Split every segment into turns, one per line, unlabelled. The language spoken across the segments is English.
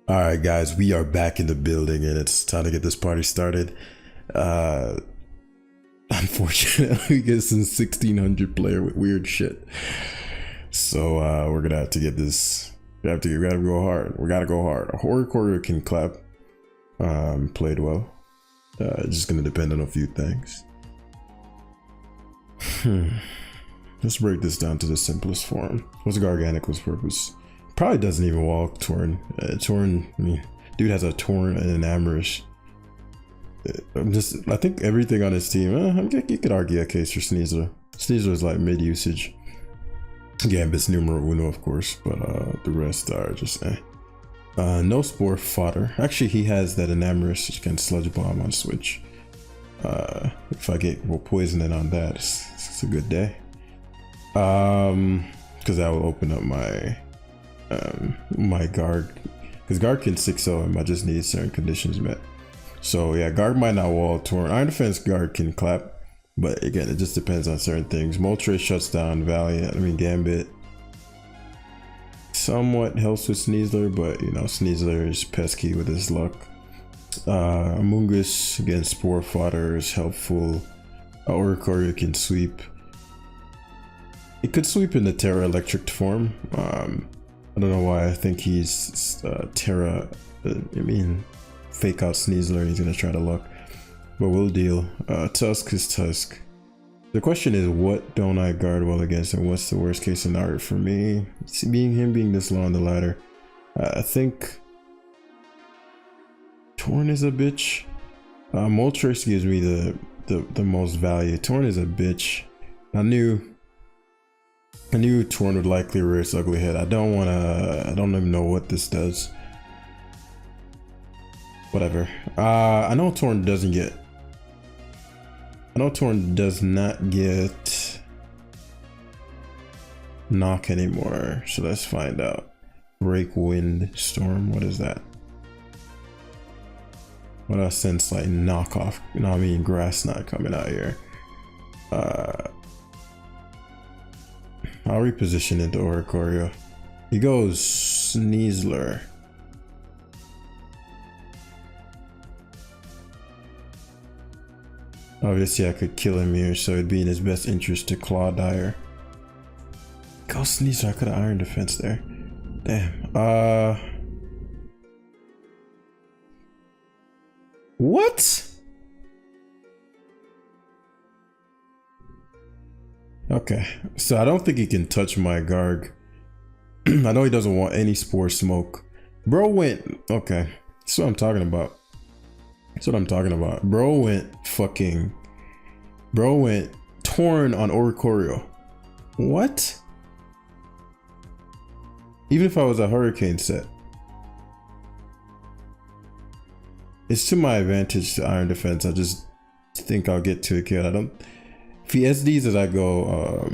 All right, guys, we are back in the building and it's time to get this party started. Uh, Unfortunately, we get some 1600 player with weird shit. So we're gonna have to get this. We gotta go hard. We gotta go hard. A horror courier can clap. Played well. Just gonna depend on a few things. Let's break this down to the simplest form. What's Garganico's purpose? Probably doesn't even walk Torn. Torn, I mean, dude has a Torn and an Amorous. I think everything on his team, you could argue a case for Sneasler. Sneasler is like mid usage. Gambit's numero uno, of course, but the rest are just no Spore Fodder. Actually, he has that Enamorous, which can Sludge Bomb on switch. If I get poisoning on that, it's a good day. Because that will open up my my guard, because guard can 6-0 him. I just need certain conditions met. So yeah, guard might not wall Torn. Iron Defense guard can clap, but again, it just depends on certain things. Moltres shuts down Valiant. I mean, Gambit somewhat helps with Sneasler, but you know, Sneasler is pesky with his luck. Amoonguss against Spore Fodder is helpful. Oricorio can sweep. It could sweep in the Terra Electric form. I don't know why I think he's Terra. I mean, fake out Sneasler. He's gonna try to luck, but we'll deal. Tusk is Tusk. The question is, what don't I guard well against, and what's the worst case scenario for me? Being this low on the ladder, I think Torn is a bitch. Moltres gives me the most value. Torn is a bitch. I knew Torn would likely rear its ugly head. I don't even know what this does. Whatever. I know Torn does not get knock anymore. So let's find out. Break Wind Storm. What is that? What I sense like knockoff. You know what I mean? Grass Knot coming out here. I'll reposition into Oricorio. He goes Sneasler. Obviously I could kill him here, so it'd be in his best interest to Claw Dire. Go Sneasler, I could have Iron Defense there. Damn. What? Okay, so I don't think he can touch my Garg. I know he doesn't want any Spore Smoke. Bro went, okay, that's what I'm talking about. Bro went Torn on Oricorio. What? Even if I was a Hurricane set. It's to my advantage to Iron Defense. I just think I'll get to a kill. If he SDs as I go,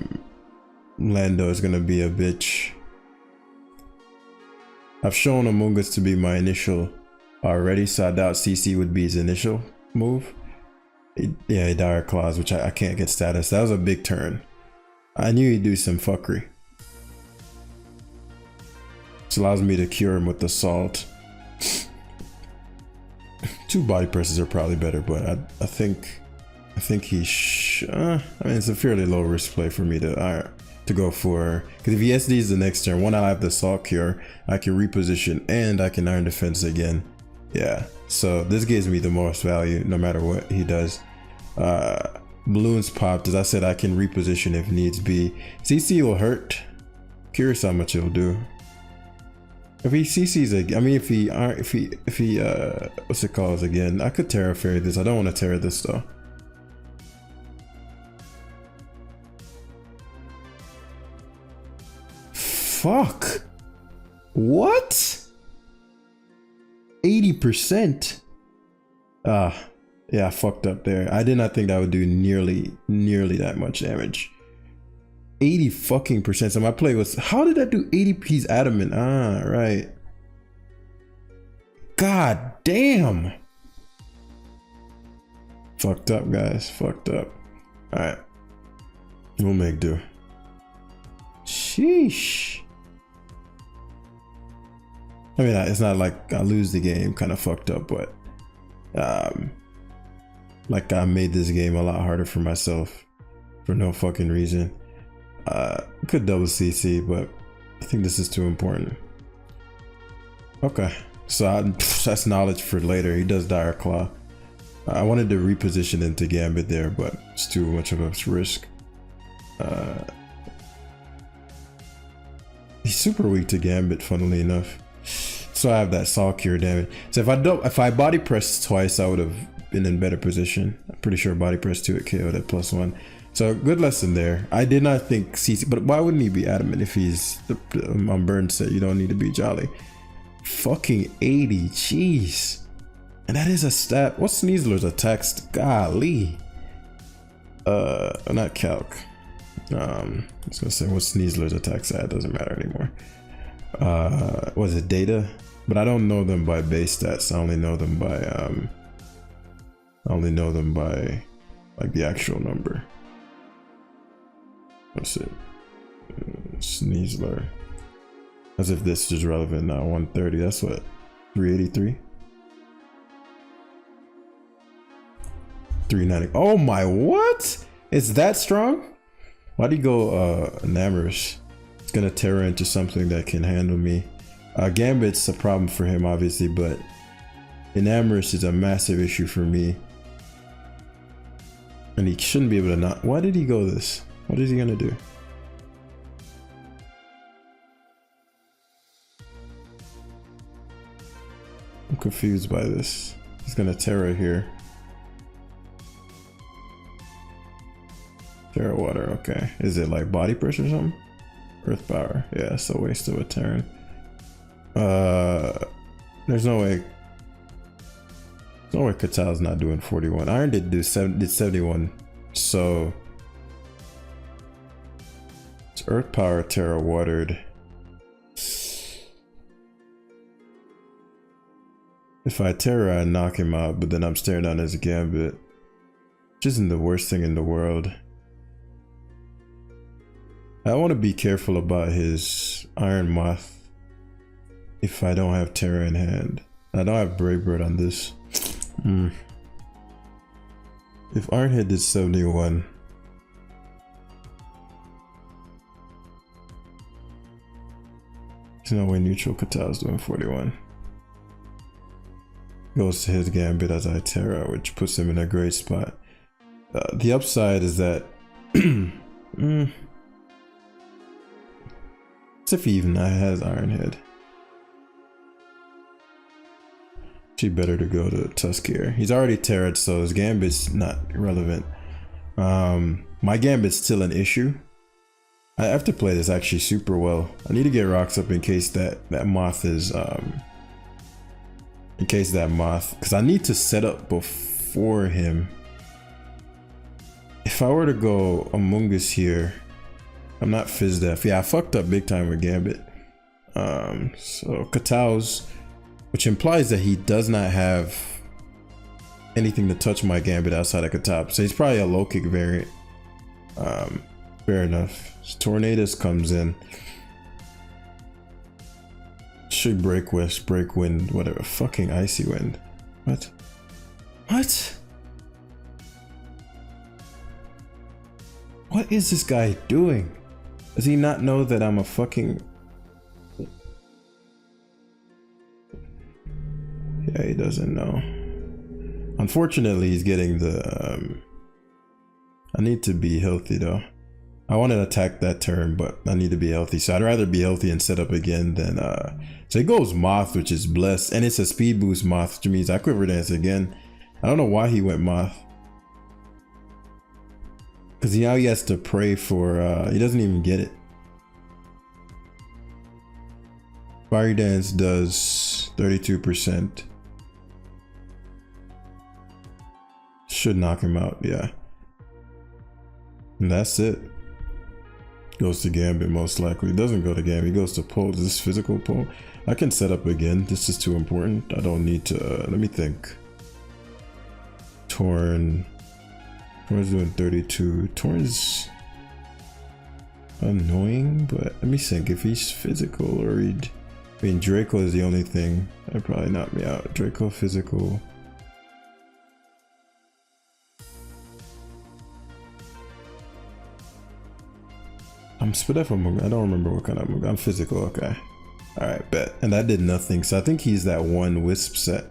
Lando is gonna be a bitch. I've shown Amoonguss to be my initial already, so I doubt CC would be his initial move. Yeah, Dire Claws, which I can't get status. That was a big turn. I knew he'd do some fuckery. This allows me to cure him with Assault. 2 body presses are probably better, but I think he I mean, it's a fairly low risk play for me to go for, because if he SDs the next turn, one, I have the Assault Cure, I can reposition, and I can Iron Defense again. Yeah, so this gives me the most value no matter what he does. Balloons popped. As I said, I can reposition if needs be. CC will hurt. Curious how much it'll do. If he CC's again, I mean, if he what's it called again? I could Terra Fairy this. I don't want to Terra this though. Fuck. What? 80%. Yeah, I fucked up there. I did not think that would do nearly that much damage. 80 fucking percent. So my play was, how did that do 80? He's adamant. Ah, right. God damn. Fucked up, guys. Fucked up. All right. We'll make do. Sheesh. I mean, it's not like I lose the game kind of fucked up, but like I made this game a lot harder for myself for no fucking reason. Could double CC, but I think this is too important. Okay, so that's knowledge for later. He does Dire Claw. I wanted to reposition into Gambit there, but it's too much of a risk. He's super weak to Gambit, funnily enough. So I have that Saw Cure damage. So if I body pressed twice, I would have been in better position. I'm pretty sure body press 2 at KO at +1. So good lesson there. I did not think CC, but why wouldn't he be adamant if he's on burn set? You don't need to be jolly. Fucking 80, jeez. And that is a stat. What's Sneasler's attacks? Golly. Not calc. I was gonna say what's Sneasler's attacks at? Doesn't matter anymore. Was it data? But I don't know them by base stats. I only know them by like the actual number. What's it? Sneasler. As if this is relevant now. 130. That's what? 383. 390. Oh my, what? It's that strong? Why do you go Enamorous? It's gonna tear into something that can handle me. Gambit's a problem for him, obviously, but Enamorous is a massive issue for me. And he shouldn't be able to not. Why did he go this? What is he gonna do? I'm confused by this. He's gonna Terra here. Terra Water, okay. Is it like body pressure or something? Earth Power, yeah, so waste of a turn. There's no way. No way Katal's not doing 41. Iron did 71, so it's Earth Power, Terra Watered. If I Terra, I knock him out, but then I'm staring down his Gambit, which isn't the worst thing in the world. I want to be careful about his Iron Moth if I don't have Terra in hand. I don't have Brave Bird on this. If Ironhead did 71, there's no way neutral Katal's doing 41. Goes to his Gambit as I Terra, which puts him in a great spot. The upside is that if he even has Ironhead. Actually better to go to Tusk here. He's already Terra'd, so his Gambit's not relevant. My Gambit's still an issue. I have to play this actually super well. I need to get rocks up in case that Moth is because I need to set up before him. If I were to go Among Us here, I'm not Fizdef. Yeah, I fucked up big time with Gambit. So Katal's, which implies that he does not have anything to touch my Gambit outside of Katal. So he's probably a low kick variant. Fair enough. So Tornadus comes in. Should break west, break wind, whatever. Fucking icy wind. What? What? What is this guy doing? Does he not know that I'm a fucking... Yeah, he doesn't know. Unfortunately, he's getting the... I need to be healthy though. I want to attack that turn, but I need to be healthy. So I'd rather be healthy and set up again than... So he goes Moth, which is blessed. And it's a speed boost Moth, which means I Quiver Dance again. I don't know why he went Moth. Because now he has to pray for... he doesn't even get it. Fiery Dance does 32%. Should knock him out, yeah. And that's it. Goes to Gambit most likely. It doesn't go to Gambit, he goes to Pole. Is this physical Pole? I can set up again. This is too important. I don't need to, let me think. Torn's doing 32. Torn's annoying, but let me think if he's physical or he'd... I mean, Draco is the only thing that probably knocked me out. Draco physical. I'm Spadef. I don't remember what kind of move. I'm physical. Okay. Alright, bet. And that did nothing. So I think he's that one wisp set.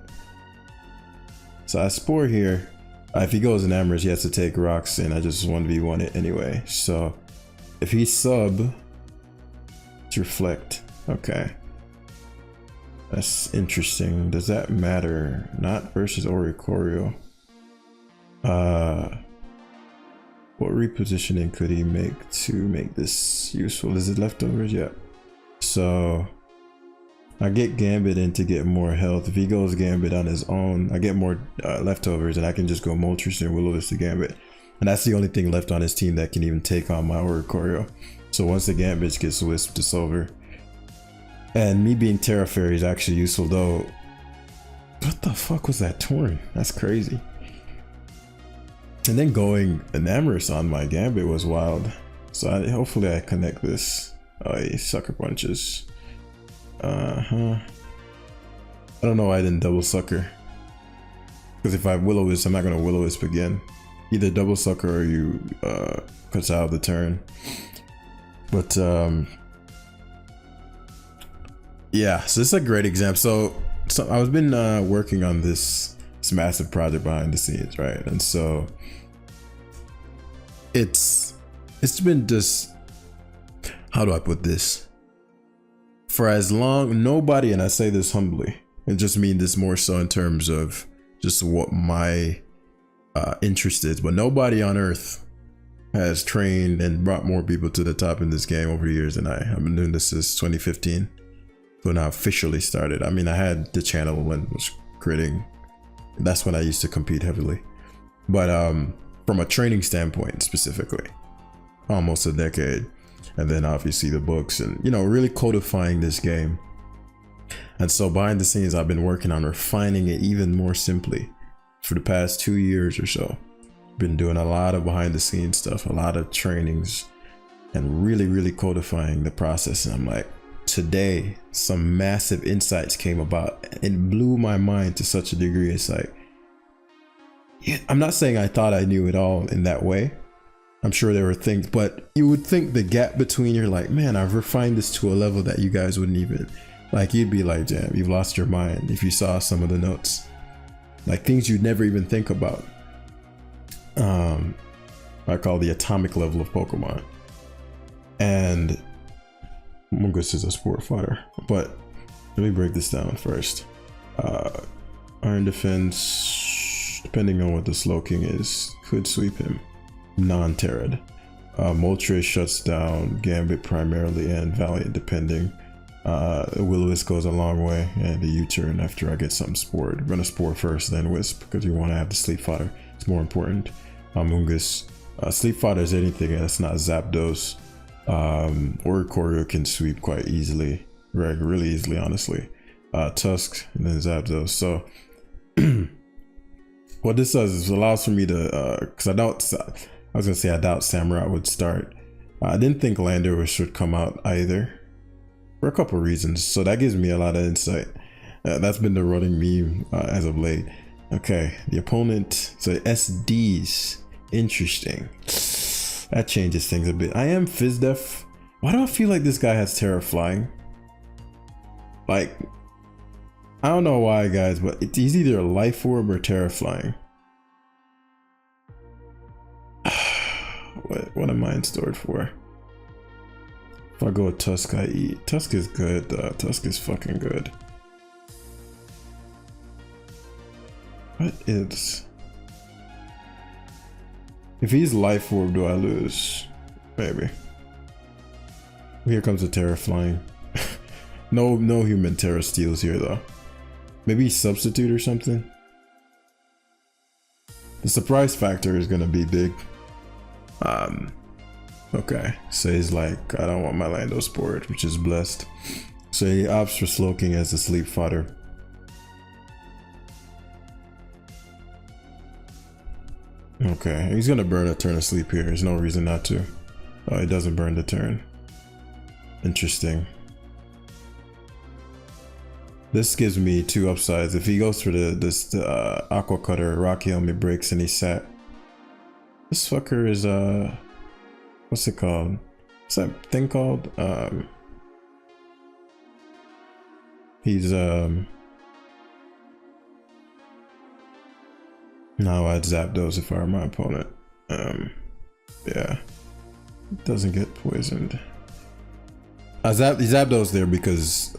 So I spore here. If he goes in Amherst, he has to take rocks, and I just 1v1 it anyway. So if he sub, it's reflect. Okay. That's interesting. Does that matter? Not versus Oricorio. What repositioning could he make to make this useful? Is it leftovers? Yeah. So I get Gambit in to get more health. If he goes Gambit on his own, I get more leftovers, and I can just go Moltres and Will-O-Wisp to Gambit. And that's the only thing left on his team that can even take on my Oricorio. So once the Gambit gets Wisp, it's over. And me being Terra Fairy is actually useful, though. What the fuck was that Torn? That's crazy. And then going Enamorous on my Gambit was wild. So hopefully I connect this. Oh, he sucker punches. I don't know why I didn't double sucker. Because if I Will-O-Wisp, I'm not going to Will-O-Wisp again. Either double sucker or you cuts out the turn. But yeah, so this is a great example. So I've been working on this massive project behind the scenes, right? And so it's been just, how do I put this? For as long, nobody, and I say this humbly, and just mean this more so in terms of just what my interest is, but nobody on earth has trained and brought more people to the top in this game over years than I. I've been doing this since 2015 when I officially started. I mean, I had the channel when I was creating, that's when I used to compete heavily, but from a training standpoint specifically, almost a decade. And then obviously the books and, you know, really codifying this game. And so behind the scenes, I've been working on refining it even more simply for the past 2 years or so. Been doing a lot of behind the scenes stuff, a lot of trainings, and really codifying the process. And I'm like, today, some massive insights came about and blew my mind to such a degree. It's like, yeah, I'm not saying I thought I knew it all in that way. I'm sure there were things, but you would think the gap between, you're like, man, I've refined this to a level that you guys wouldn't even, like, you'd be like, damn, you've lost your mind if you saw some of the notes, like things you'd never even think about. I call the atomic level of Pokemon. And Mungus is a sport fighter, but let me break this down first. Iron defense, depending on what the Slowking is, could sweep him. Non-Terran. Moltres shuts down Gambit primarily and Valiant depending. Will-O-Wisp goes a long way, and the U-turn after I get something spored. I'm gonna spore first, then Wisp, because you want to have the sleep fodder. It's more important. Mungus. Sleep fodder is anything that's not Zapdos. Oricorio can sweep quite easily, really easily, honestly. Tusk and then Zapdos. So what this does is allows for me to, because I doubt Samurott would start. I didn't think Landover should come out either, for a couple reasons. So that gives me a lot of insight. That's been the running meme as of late. Okay, the opponent, so SDs, interesting. That changes things a bit. I am Fizdef. Why do I feel like this guy has Terra Flying? Like, I don't know why, guys, but he's either a Life Orb or Terra Flying. What am I in stored for? If I go with Tusk, I eat. Tusk is good. Tusk is fucking good. What is... If he's Life Orb, do I lose? Maybe. Here comes the Terra Flying. No human Terra Steals here though. Maybe Substitute or something. The surprise factor is gonna be big. Okay, so he's like, I don't want my Lando Sport, which is blessed. So he opts for Slowking as the sleep fodder. Okay, he's gonna burn a turn of sleep here. There's no reason not to. Oh, he doesn't burn the turn. Interesting. This gives me 2 upsides. If he goes for the Aqua Cutter, Rocky Helmet breaks and he's sat. This fucker is what's it called? What's that thing called? He's now I'd zap those if I were my opponent. Yeah. Doesn't get poisoned. He zapped those there because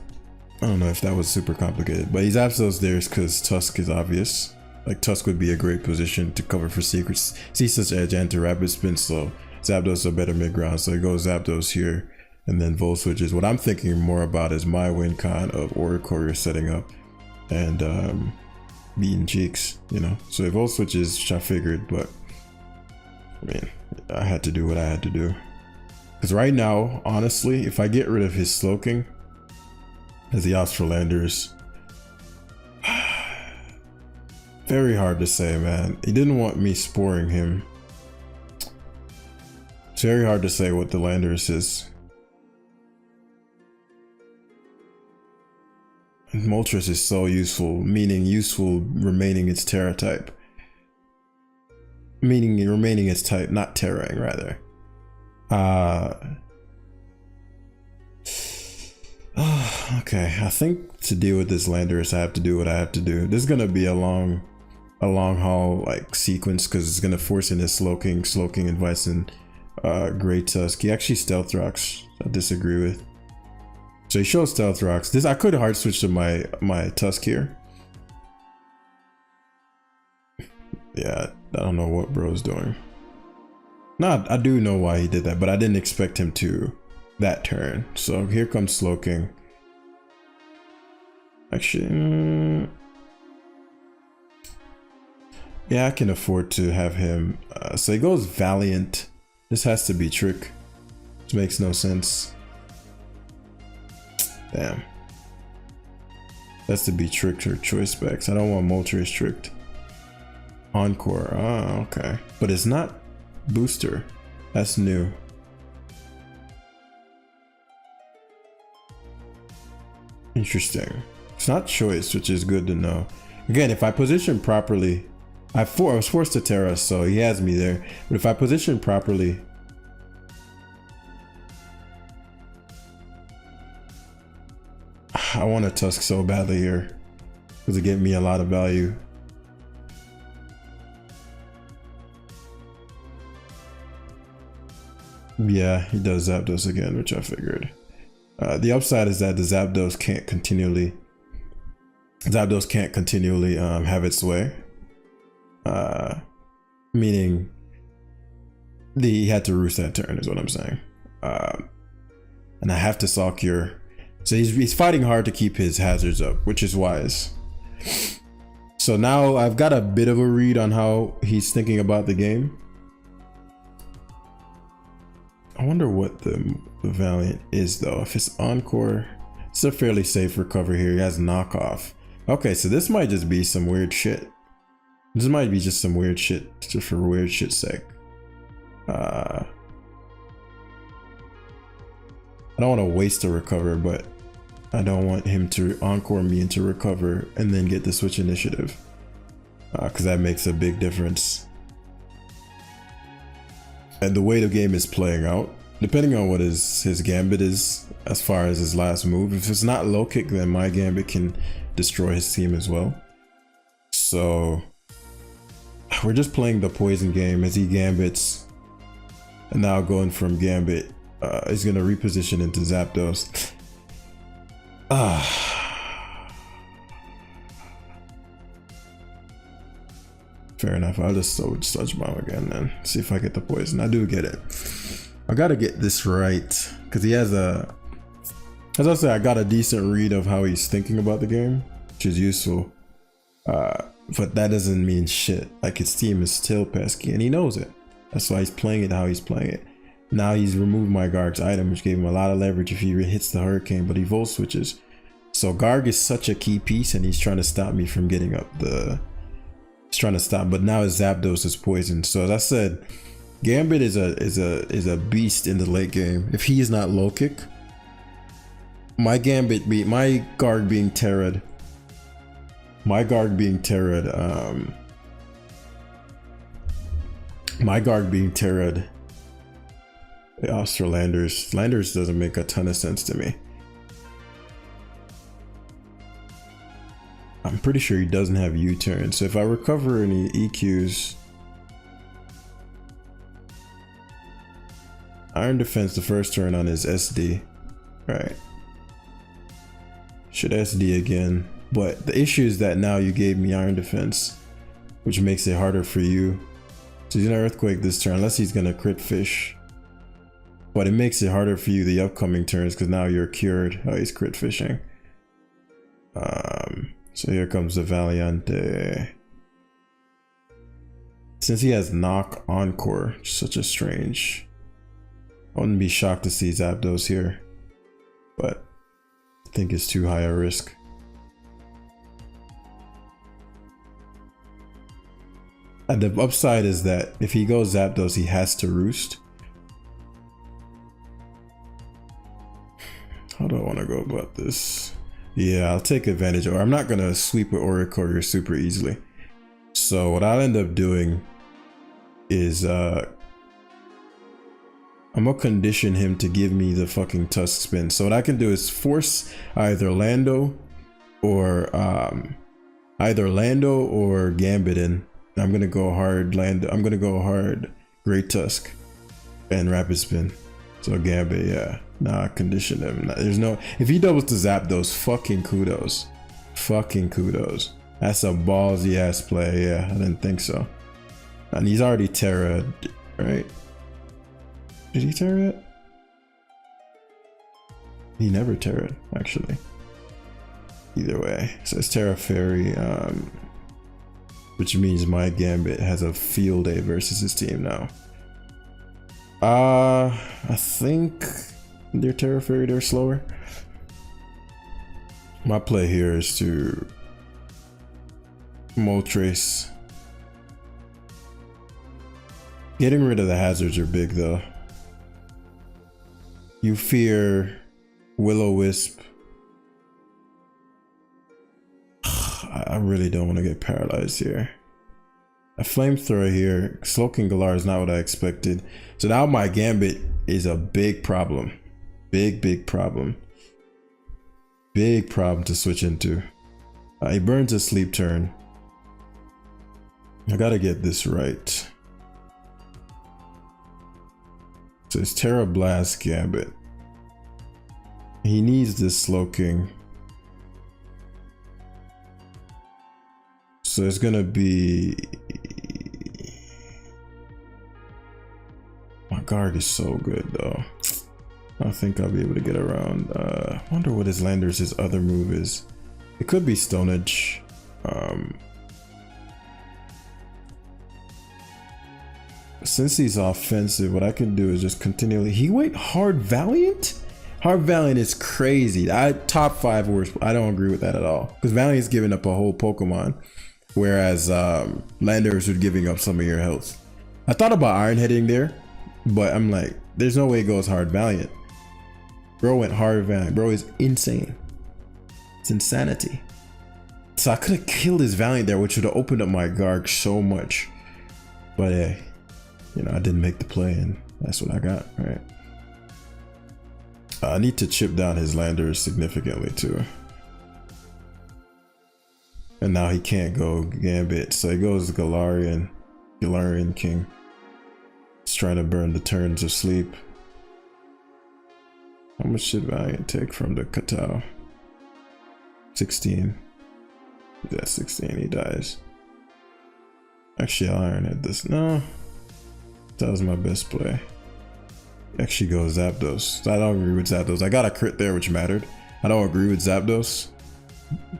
I don't know if that was super complicated, but he zaps those there because Tusk is obvious. Like Tusk would be a great position to cover for secrets. See such edge and to rapid spin slow. Zapdos are better mid ground, so he goes Zapdos here and then Volt switches. What I'm thinking more about is my win con of Aura Courier setting up and beating Cheeks, you know. So Volt switches, which I figured, but I mean, I had to do what I had to do. Because right now, honestly, if I get rid of his Slowking as he opts for Landers, very hard to say, man. He didn't want me sporing him. It's very hard to say what the Landers is. And Moltres is so useful, meaning useful remaining its Terra type. Meaning remaining its type, not Terraing, rather. Okay, I think to deal with this Landers, I have to do what I have to do. This is gonna be a long haul like sequence because it's gonna force in his Slowking invites in Great Tusk. He actually Stealth Rocks. I disagree with. So he shows Stealth Rocks. This I could hard switch to my Tusk here. Yeah, I don't know what bro's doing. No, I do know why he did that, but I didn't expect him to that turn. So here comes Slowking. Actually, yeah, I can afford to have him. So he goes Valiant. This has to be Trick. This makes no sense. Damn. That's to be Tricked or Choice Specs. I don't want Moltres Tricked. Encore. Oh, okay. But it's not Booster. That's new. Interesting. It's not Choice, which is good to know. Again, if I position properly, I was forced to Terra, so he has me there. But if I position properly, I want a Tusk so badly here because it gave me a lot of value. Yeah, he does Zapdos again, which I figured. The upside is that the Zapdos can't continually have its way. Meaning he had to roost that turn is what I'm saying. And I have to Saw Cure. So he's fighting hard to keep his hazards up, which is wise. So now I've got a bit of a read on how he's thinking about the game. I wonder what the Valiant is though. If it's Encore, it's a fairly safe recover here. He has Knockoff. Okay, so this might just be some weird shit. This might be just some weird shit, just for weird shit's sake. I don't want to waste a recover, but I don't want him to Encore me into recover and then get the switch initiative. Because that makes a big difference. And the way the game is playing out, depending on what his Gambit is, as far as his last move, if it's not low kick, then my Gambit can destroy his team as well. So we're just playing the poison game as he Gambits. And now going from Gambit, he's going to reposition into Zapdos. Fair enough. I'll just Sludge Bomb again then. See if I get the poison. I do get it. I gotta get this right. Because he has a... As I say, I got a decent read of how he's thinking about the game. Which is useful. But that doesn't mean shit. Like his team is still pesky and he knows it. That's why he's playing it how he's playing it. Now he's removed my Garg's item, which gave him a lot of leverage if he hits the Hurricane, but he Volt switches. So Garg is such a key piece and he's trying to stop me from getting up the... He's trying to stop, but now his Zapdos is poisoned. So as I said, Gambit is a beast in the late game. If he is not low kick, my Garg being Terra'd My Garg being Terrad, the Australanders. Landers doesn't make a ton of sense to me. I'm pretty sure he doesn't have U-turn, so if I recover any EQs, Iron Defense the first turn on his SD, right? Should SD again, but the issue is that now you gave me Iron Defense, which makes it harder for you. So he's gonna Earthquake this turn, unless he's gonna crit fish. But it makes it harder for you the upcoming turns because now you're cured. Oh, he's crit fishing. So here comes the Valiante. Since he has knock encore, such a strange. I wouldn't be shocked to see Zapdos here, but I think it's too high a risk. And the upside is that if he goes Zapdos, he has to Roost. How do I want to go about this? Yeah, I'll take advantage, or I'm not going to sweep with Oricorio super easily. So what I'll end up doing is I'm gonna condition him to give me the fucking Tusk Spin. So what I can do is force either Lando or Gambit in. I'm gonna go hard Lando. I'm gonna go hard Great Tusk and Rapid Spin. So Gambit, yeah. Nah, condition him. There's no, if he doubles to Zapdos, fucking kudos. Fucking kudos. That's a ballsy ass play. Yeah, I didn't think so. And he's already Terra, right? Did he Terra it? He never Terra, actually. Either way, so it's Terra Fairy, which means my Gambit has a field day versus his team now. I think they're Terra Fairy, they're slower. My play here is to Moltres. Getting rid of the hazards are big though. You fear Will-O-Wisp. I really don't want to get paralyzed here. A Flamethrower here. Slowking Galar is not what I expected. So now my Gambit is a big problem. Big problem. Big problem to switch into. He burns a sleep turn. I gotta get this right. So it's Terra Blast Gambit. He needs this Slowking. So it's gonna be... My Garg is so good though. I don't think I'll be able to get around. I wonder what his Landers' other move is. It could be Stone Edge. Since he's offensive, what I can do is just continually... He went Hard Valiant? Hard Valiant is crazy. Top 5 worst. I don't agree with that at all. Because Valiant's giving up a whole Pokemon. Whereas Landers are giving up some of your health. I thought about Iron Heading there. But I'm like, there's no way it goes Hard Valiant. Bro went Hard Valiant. Bro is insane. It's insanity. So I could have killed his Valiant there, which would have opened up my Garg so much. But hey, you know, I didn't make the play and that's what I got, right? I need to chip down his Landers significantly too. And now he can't go Gambit, so he goes Galarian King. He's trying to burn the turns of sleep. How much should Valiant take from the Katao? 16. He's at 16, he dies. Actually, I'll Iron Head this. No, that was my best play. Actually goes Zapdos. I don't agree with Zapdos. I got a crit there, which mattered. I don't agree with Zapdos.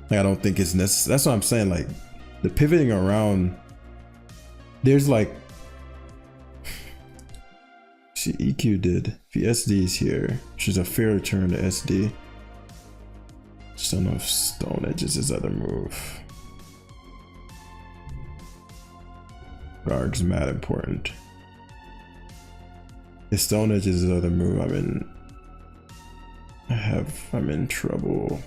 Like, I don't think it's necessary. That's what I'm saying. Like, the pivoting around, there's like, see, EQ did. If he SD's here, which is a fair return to SD. Son of Stone Edge is his other move. Garg's mad important. If Stone Edge is his other move, I'm in trouble.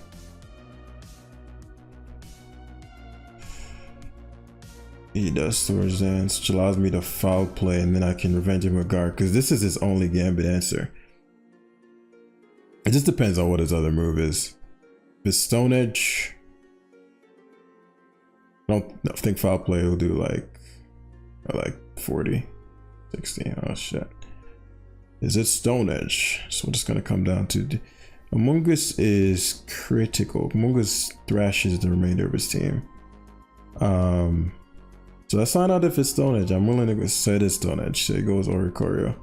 He does storage dance, which allows me to foul play, and then I can revenge him with guard, because this is his only gambit answer. It just depends on what his other move is. If it's Stone Edge, I don't think foul play will do like 40, 60. Oh shit. Is it Stone Edge? So we're just gonna come down to Among Us is critical. Among Us thrashes the remainder of his team. So let's find out if it's Stone Edge. I'm willing to say it's Stone Edge. So it goes Oricorio.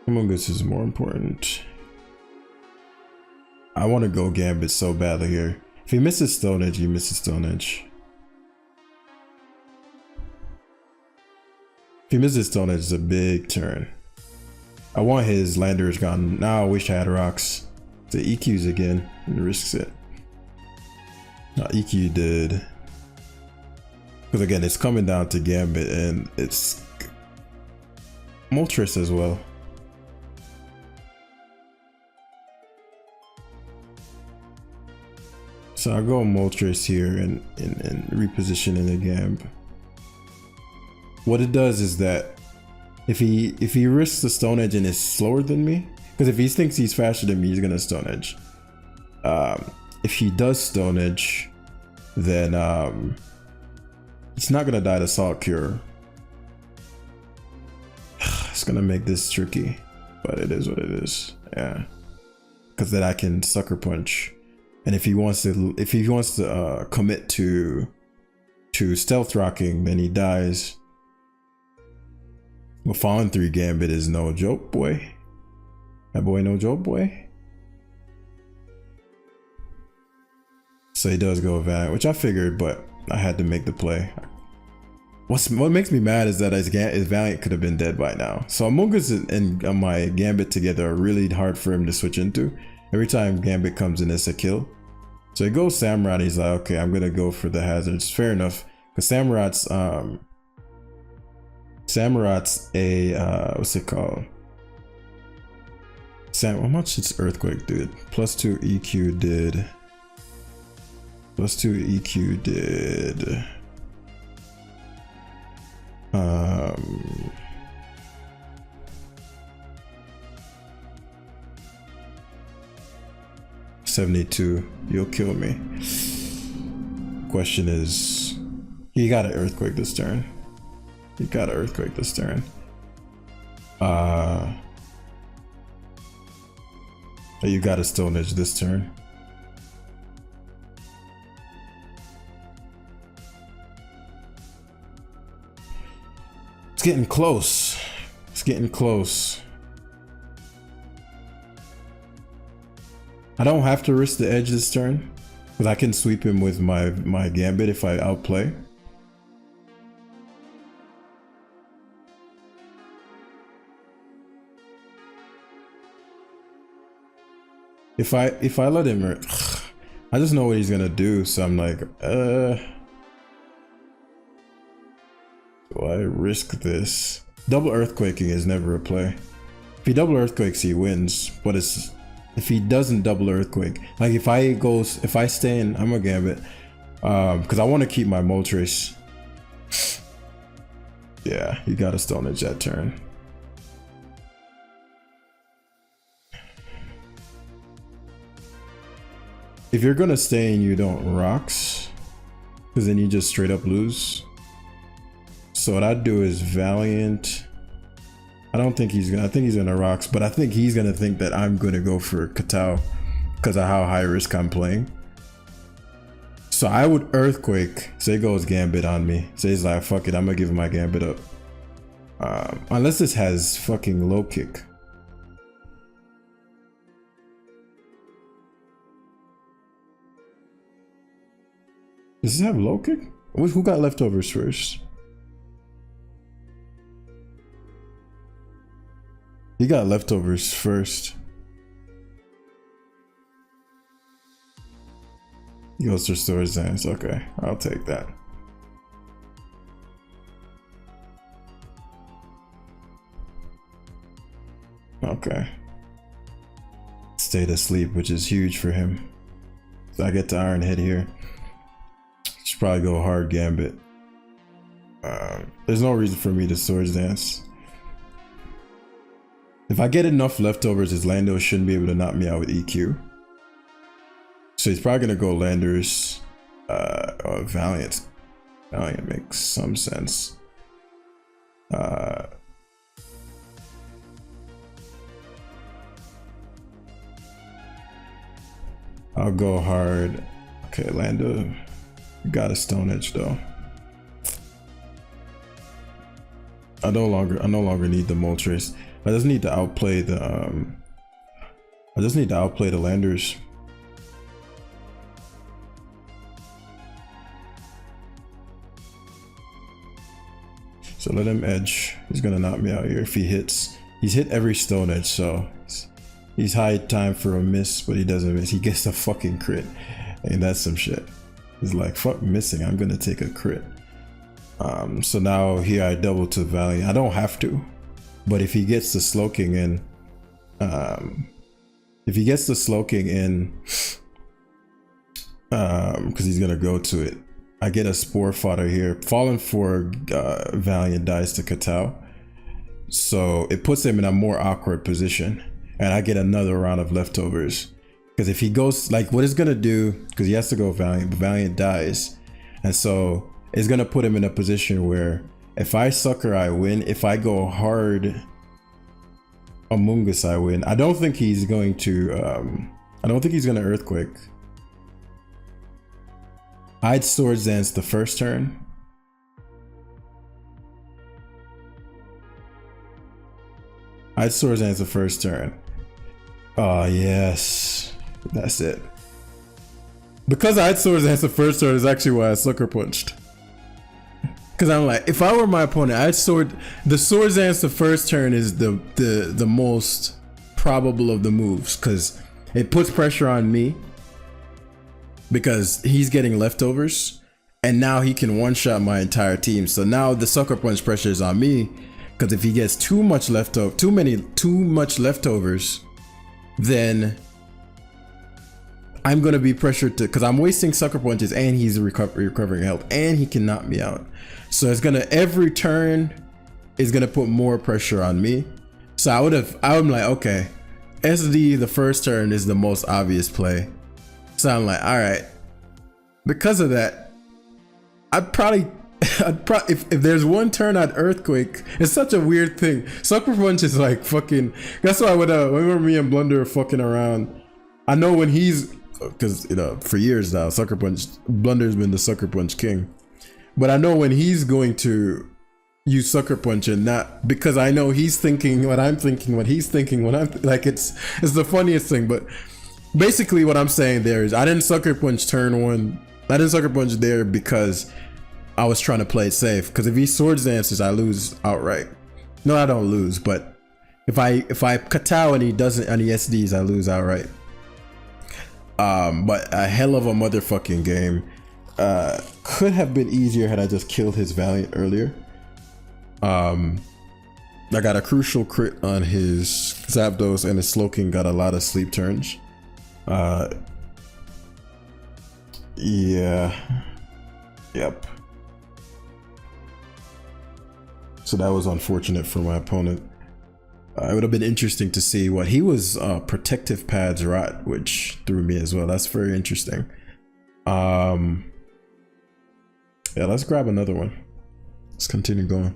Among Us is more important. I want to go Gambit so badly here. If he misses Stone Edge, he misses Stone Edge. If he misses Stone Edge, it's a big turn. I want his Landers gone. Now I wish I had rocks. The EQs again and risks it. No, EQ did. Because again, it's coming down to Gambit and it's Moltres as well. So I'll go Moltres here and reposition in the Gamb. What it does is that if he risks the Stone Edge and is slower than me, because if he thinks he's faster than me, he's gonna Stone Edge. If he does Stone Edge, then it's not gonna die to Salt Cure. It's gonna make this tricky, but it is what it is. Yeah, because then I can Sucker Punch. And if he wants to commit to stealth rocking, then he dies. Well, Fallen 3 Gambit is no joke, boy. That boy no joke, boy. So he does go Valiant, which I figured, but I had to make the play. What makes me mad is that his Valiant could have been dead by now. So Among Us and my Gambit together are really hard for him to switch into. Every time Gambit comes in, it's a kill. So he goes Samurai, and he's like, okay, I'm gonna go for the hazards. Fair enough, because Samurot's a what's it called? How much is Earthquake, dude? +2 EQ did. +2 EQ did. 72. You'll kill me. Question is, he got an Earthquake this turn. You got a Stone Edge this turn. It's getting close. I don't have to risk the edge this turn, because I can sweep him with my Gambit if I outplay. If I let him, I just know what he's gonna do, so I'm like, do I risk this? Double Earthquaking is never a play. If he double Earthquakes, he wins, but it's if he doesn't double Earthquake, like if I stay in, I'm a Gambit, because I want to keep my Moltres. Yeah, you got a Stone Edge that turn. If you're gonna stay and you don't rocks, because then you just straight up lose. So what I'd do is Valiant. I think he's gonna rocks, but I think he's gonna think that I'm gonna go for Katao because of how high risk I'm playing. So I would Earthquake. Say goes Gambit on me. Say he's like, fuck it, I'm gonna give him my Gambit up. Unless this has fucking low kick. Does this have low kick? Who got leftovers first? He got leftovers first. He goes to storage dance. Okay, I'll take that. Okay. Stayed asleep, which is huge for him. So I get to Iron Head here. Should probably go hard Gambit. There's no reason for me to Swords Dance. If I get enough leftovers, his Lando shouldn't be able to knock me out with EQ. So he's probably gonna go Landers or Valiant. Valiant makes some sense. I'll go hard. Okay, Lando, you got a Stone Edge though. I no longer need the Moltres. I just need to outplay the Landers. So let him edge. He's gonna knock me out here if he hits. He's hit every Stone Edge, so he's high time for a miss, but he doesn't miss. He gets a fucking crit, and that's some shit. He's like, fuck missing, I'm gonna take a crit. So now here I double to Valiant. I don't have to, but if he gets the Slowking in, because he's gonna go to it, I get a Spore Fodder here. Falling for Valiant dies to Katao, so it puts him in a more awkward position, and I get another round of leftovers. Because if he goes, like, what it's gonna do, because he has to go Valiant, but Valiant dies, and so it's gonna put him in a position where if I sucker, I win. If I go hard Amoongus, I win. I don't think he's going to Earthquake. I'd Swords Dance the first turn. Oh yes, that's it. Because I'd Swords Dance the first turn is actually why I Sucker Punched. Because I'm like, if I were my opponent, the Swords Dance the first turn is the most probable of the moves, because it puts pressure on me because he's getting leftovers, and now he can one-shot my entire team. So now the Sucker Punch pressure is on me, because if he gets too much leftovers, then I'm gonna be pressured to, because I'm wasting Sucker Punches and he's recovering health and he can knock me out. So it's gonna, every turn is gonna put more pressure on me. So I'm like, okay, SD the first turn is the most obvious play. So I'm like, all right, because of that, I'd probably if there's one turn I'd Earthquake. It's such a weird thing. Sucker Punch is like fucking, that's why whenever me and Blunder are fucking around, I know when he's, because for years now, Blunder's been the Sucker Punch king. But I know when he's going to use Sucker Punch, and not because I know he's thinking what I'm thinking, what he's thinking, what I'm like, it's the funniest thing. But basically what I'm saying there is I didn't Sucker Punch turn one. I didn't Sucker Punch there because I was trying to play it safe. Because if he Swords Dances, I lose outright. No, I don't lose, but if I Katao and he doesn't, and he SDs, I lose outright. But a hell of a motherfucking game. Could have been easier had I just killed his Valiant earlier. I got a crucial crit on his Zapdos, and his Slowking got a lot of sleep turns. Yeah. Yep. So that was unfortunate for my opponent. It would have been interesting to see what he was. Protective Pads Rot, which threw me as well. That's very interesting. Yeah, let's grab another one. Let's continue going.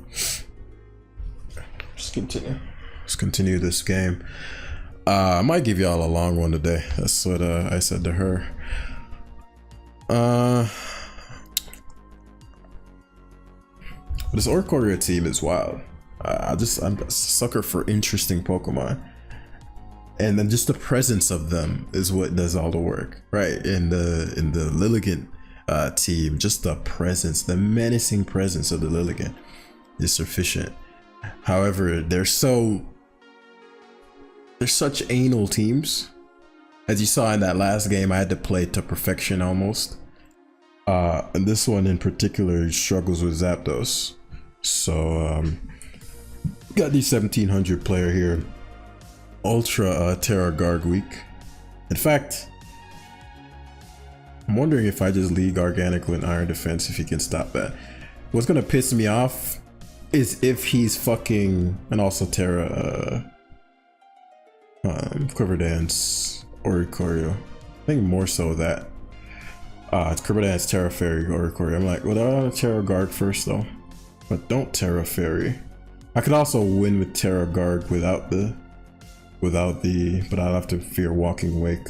Let's continue this game. I might give y'all a long one today. That's what I said to her. This Oricorio team is wild. I'm a sucker for interesting Pokemon, and then just the presence of them is what does all the work, right? In the Lilligant team, just the presence, the menacing presence of the Lilligant is sufficient. However, they're such anal teams. As you saw in that last game, I had to play to perfection almost. And this one in particular struggles with Zapdos. So got the 1700 player here. Ultra Terra Garg weak. In fact, I'm wondering if I just lead Garganic with Iron Defense if he can stop that. What's gonna piss me off is if he's fucking, and also Terra Quiver Dance Oricorio. I think more so that. It's Quiver Dance, Terra Fairy, Oricorio. I'm like, well, I want to Terra Garg first though. But don't Terra Fairy. I could also win with Terra Garg without the, but I'll have to fear Walking Wake.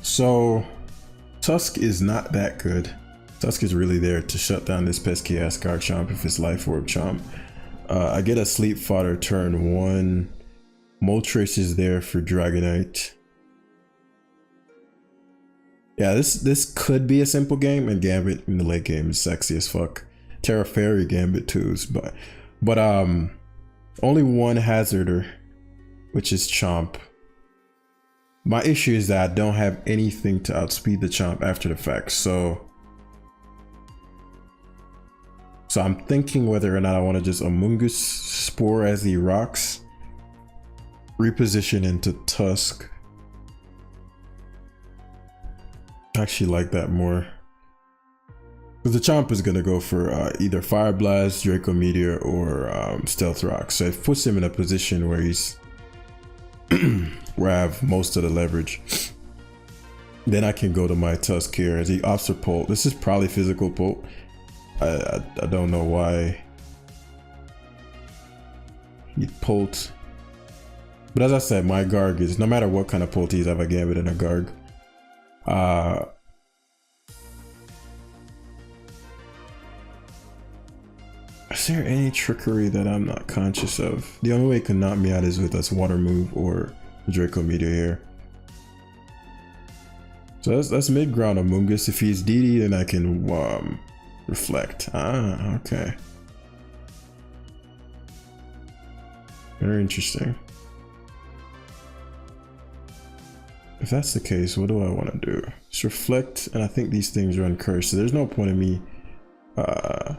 So Tusk is not that good. Tusk is really there to shut down this pesky ass Garchomp if it's Life Orb Chomp. I get a Sleep Fodder turn 1. Moltres is there for Dragonite. Yeah, this could be a simple game, and Gambit in the late game is sexy as fuck. Terra Fairy Gambit too, but only one hazarder, which is Chomp. My issue is that I don't have anything to outspeed the Chomp after the fact, so I'm thinking whether or not I want to just Amoonguss Spore as he rocks, reposition into Tusk. I actually like that more. Because the Chomp is going to go for either Fire Blast, Draco Meteor, or Stealth Rock. So it puts him in a position where he's where I have most of the leverage. Then I can go to my Tusk here as he opts for Pult. This is probably physical Pult. I don't know why he Pult. But as I said, my Garg is, no matter what kind of Pult he's, I have a Gambit and a Garg. Is there any trickery that I'm not conscious of? The only way it can knock me out is with us Water Move or Draco Meteor here. So that's mid-ground Amoonguss. If he's DD, then I can Reflect. Ah, okay. Very interesting. If that's the case, what do I want to do? Just Reflect, and I think these things run Curse, so there's no point in me I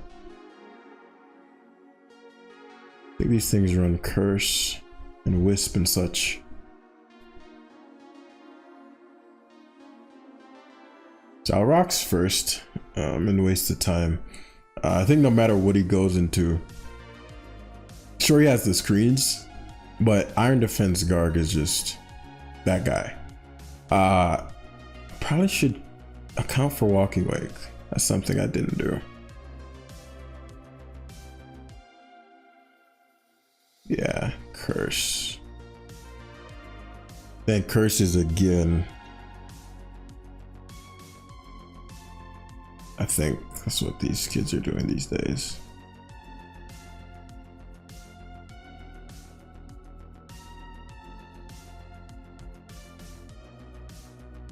think these things run Curse and Wisp and such. So I'll Rocks first and waste the time. I think no matter what he goes into, sure he has the screens, but Iron Defense Garg is just that guy. Probably should account for Walking Wake. That's something I didn't do. Yeah, Curse. Then Curses again. I think that's what these kids are doing these days.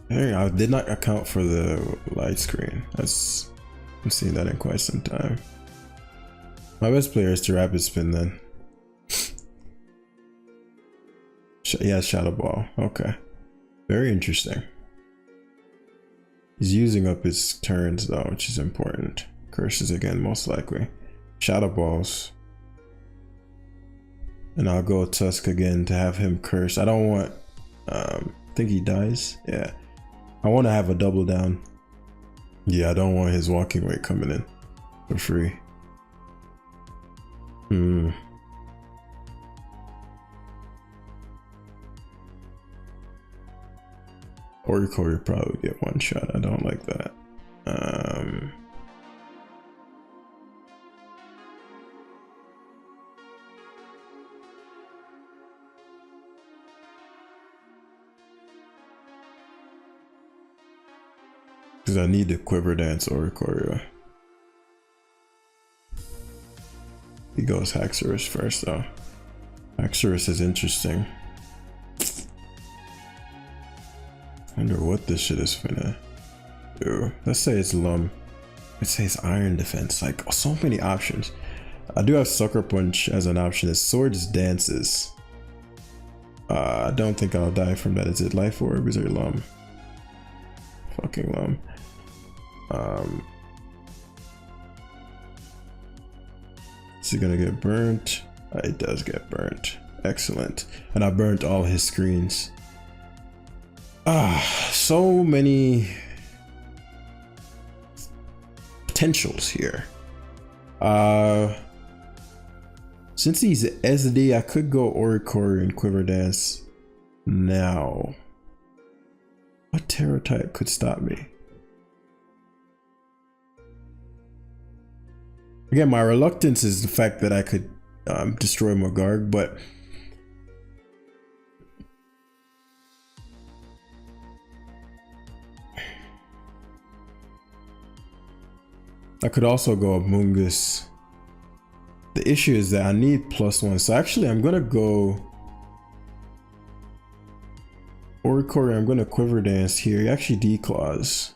Hey, I did not account for the light screen. I'm seeing that in quite some time. My best player is to Rapid Spin then. Yeah, Shadow Ball. Okay. Very interesting. He's using up his turns though, which is important. Curses again, most likely. Shadow Balls. And I'll go Tusk again to have him curse. I don't want, I think he dies. Yeah. I want to have a double down. Yeah, I don't want his Walking Wake coming in for free. Oricorio would probably get one shot. I don't like that. Because I need to Quiver Dance Oricorio. He goes Haxorus first though. Haxorus is interesting. I wonder what this shit is finna do. Let's say it's Lum. Let's say it's Iron Defense. Like, so many options. I do have Sucker Punch as an option. It's Swords Dances. I don't think I'll die from that. Is it Life Orb? Is it Lum? Fucking Lum. Is he gonna get burnt? It does get burnt. Excellent. And I burnt all his screens. So many potentials here. Since he's SD, I could go Oricori and Quiver Dance now. What Terror type could stop me? Again, my reluctance is the fact that I could destroy Magarg, but I could also go Amoonguss. The issue is that I need +1, so actually I'm gonna go Oricori. I'm gonna Quiver Dance here. He actually declaws.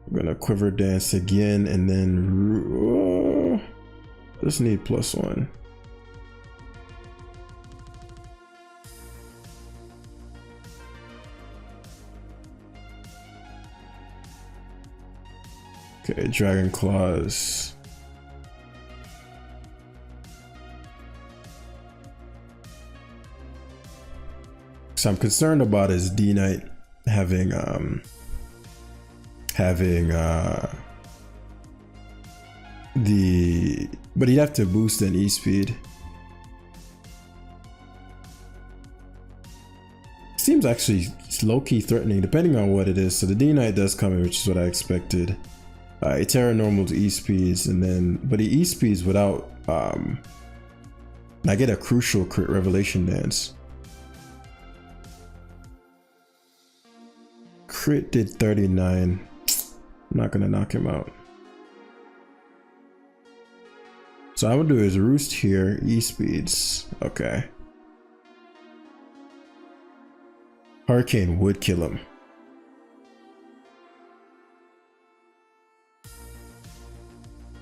I'm gonna Quiver Dance again, and then just need +1. Okay, Dragon Claws. So I'm concerned about his D Knight having but he'd have to boost an E speed. Seems actually low-key threatening depending on what it is. So the D Knight does come in, which is what I expected. Terra normal to E speeds, and then but he E speeds without I get a crucial crit Revelation Dance. Crit did 39. I'm not gonna knock him out. So I'm gonna do is Roost here, E speeds. Okay. Hurricane would kill him.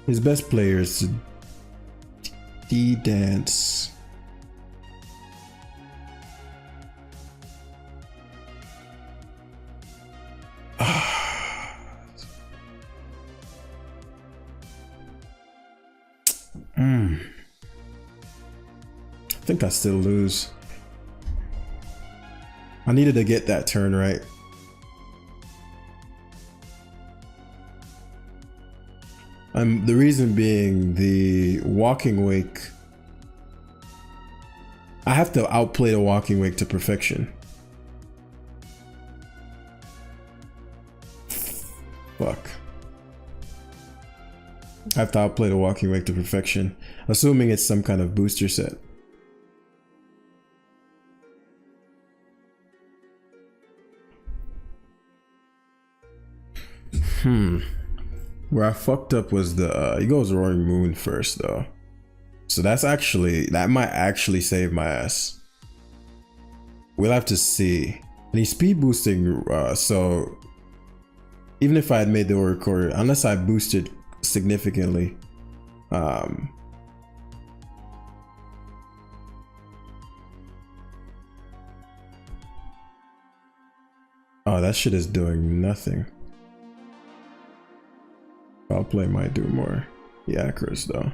His best player is D-Dance. I think I still lose. I needed to get that turn right. The reason being the Walking Wake. I have to outplay the Walking Wake to perfection. Fuck. I have to outplay the Walking Wake to perfection, assuming it's some kind of booster set. Where I fucked up was the he goes Roaring Moon first though, so that might actually save my ass. We'll have to see. And he's speed boosting, so even if I had made the Oricori, unless I boosted significantly, oh, that shit is doing nothing. Foul play might do more. Yeah, Chris though.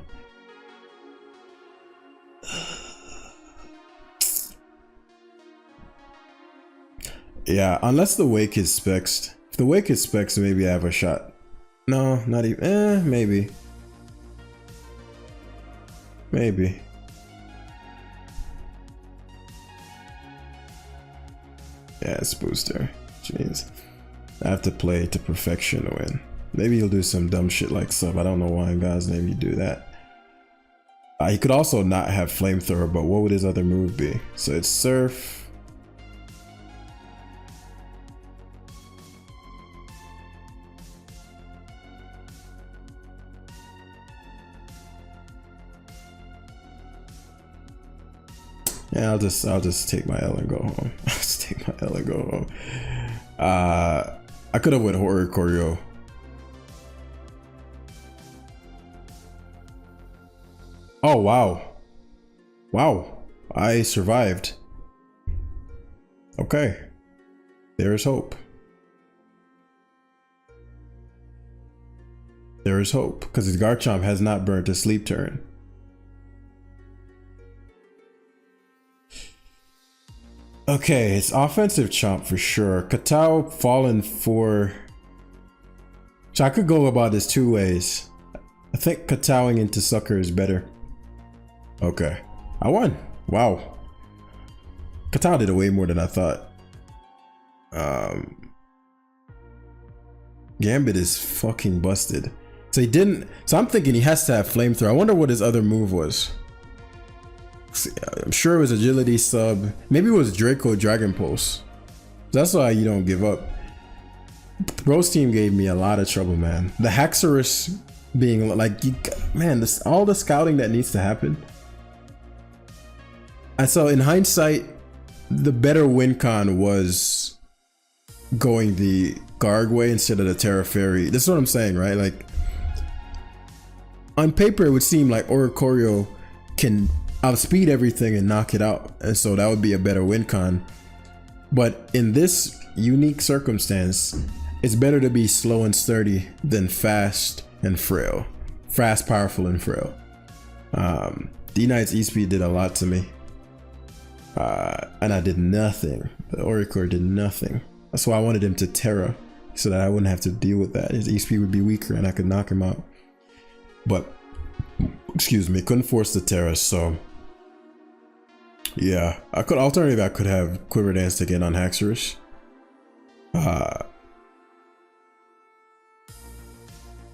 Yeah, unless the Wake is spexed. If the Wake is spexed, maybe I have a shot. No, not even. Maybe. Maybe. Yeah, it's booster. Jeez. I have to play to perfection to win. Maybe he'll do some dumb shit like sub. I don't know why in God's name you do that. He could also not have flamethrower, but what would his other move be? So it's surf. Yeah, I'll just take my L and go home. I'll just take my L and go home. I could have went Horror Choreo. Oh, wow. Wow. I survived. Okay. There is hope. There is hope. Because his Garchomp has not burnt a sleep turn. Okay, it's offensive chomp for sure. Katao fallen for... So I could go about this two ways. I think Kataoing into sucker is better. Okay. I won. Wow. Katao did way more than I thought. Gambit is fucking busted. So he didn't... So I'm thinking he has to have flamethrower. I wonder what his other move was. I'm sure it was agility sub. Maybe it was Draco Dragon Pulse. That's why you don't give up. Bro's team gave me a lot of trouble, man. The Haxorus being like, man, this all the scouting that needs to happen. And so in hindsight, the better win con was going the Garg way instead of the Terra Fairy. That's what I'm saying, right? Like on paper, it would seem like Oricorio can outspeed everything and knock it out, and so that would be a better win con. But in this unique circumstance, it's better to be slow and sturdy than fast and frail. Fast, powerful, and frail. D-Knight's E-Speed did a lot to me. And I did nothing. The Oricore did nothing. That's why I wanted him to Terra, so that I wouldn't have to deal with that. His E-Speed would be weaker and I could knock him out. But, excuse me, couldn't force the Terra, so... Yeah, I could have Quiver Dance again on Haxorus. I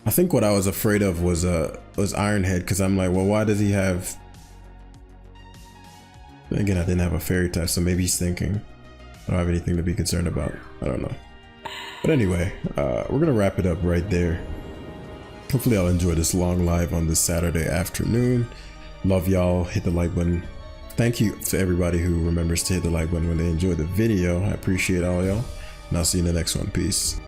think what I was afraid of was Ironhead, because I'm like, well, why does he have... Again, I didn't have a fairy type, so maybe he's thinking I don't have anything to be concerned about. I don't know. But anyway, we're gonna wrap it up right there. Hopefully I'll enjoy this long live on this Saturday afternoon. Love y'all. Hit the like button. Thank you to everybody who remembers to hit the like button when they enjoy the video. I appreciate all y'all, and I'll see you in the next one. Peace.